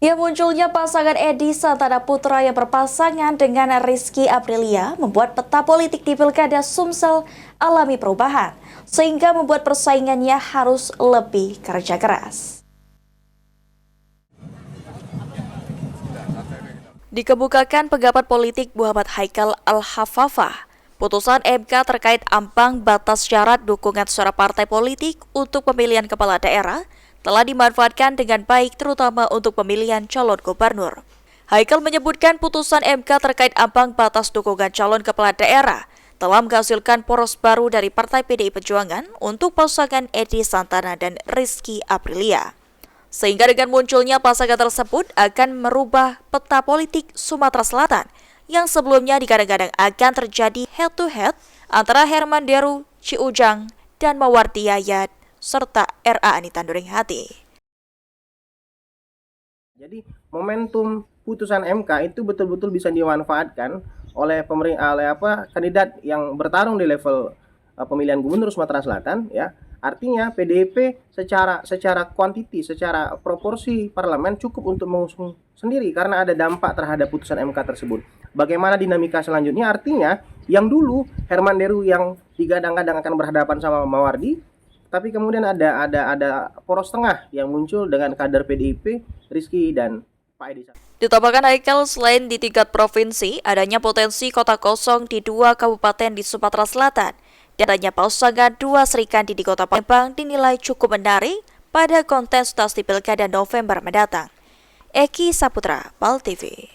Ya, munculnya pasangan Edi Santana Putra yang berpasangan dengan Rizky Aprilia membuat peta politik di Pilkada Sumsel alami perubahan, sehingga membuat persaingannya harus lebih kerja keras. Dikemukakan pengamat politik Muhammad Haikal Al-Hafafah, putusan MK terkait ambang batas syarat dukungan suara partai politik untuk pemilihan kepala daerah telah dimanfaatkan dengan baik terutama untuk pemilihan calon gubernur. Haikal menyebutkan putusan MK terkait ambang batas dukungan calon kepala daerah telah menghasilkan poros baru dari Partai PDI Perjuangan untuk pasangan Edi Santana dan Rizky Aprilia. Sehingga dengan munculnya pasangan tersebut akan merubah peta politik Sumatera Selatan yang sebelumnya digadang-gadang akan terjadi head-to-head antara Herman Deru, Ci Ujang, dan Mawardi Yayat serta RA Anita Nuringhati. Jadi momentum putusan MK itu betul-betul bisa dimanfaatkan oleh kandidat yang bertarung di level pemilihan gubernur Sumatera Selatan, ya. Artinya PDIP secara kuantiti, secara proporsi parlemen cukup untuk mengusung sendiri karena ada dampak terhadap putusan MK tersebut. Bagaimana dinamika selanjutnya? Artinya yang dulu Herman Deru yang digadang-gadang akan berhadapan sama Mawardi, tapi kemudian ada poros tengah yang muncul dengan kader PDIP, Rizky dan Pak Edi. Ditambahkan Haikal, selain di tingkat provinsi, adanya potensi kota kosong di 2 kabupaten di Sumatera Selatan. Dan adanya pasangan 2 serikandi di kota Palembang dinilai cukup menarik pada kontestasi Pilkada November mendatang. Eki Saputra, PAL TV.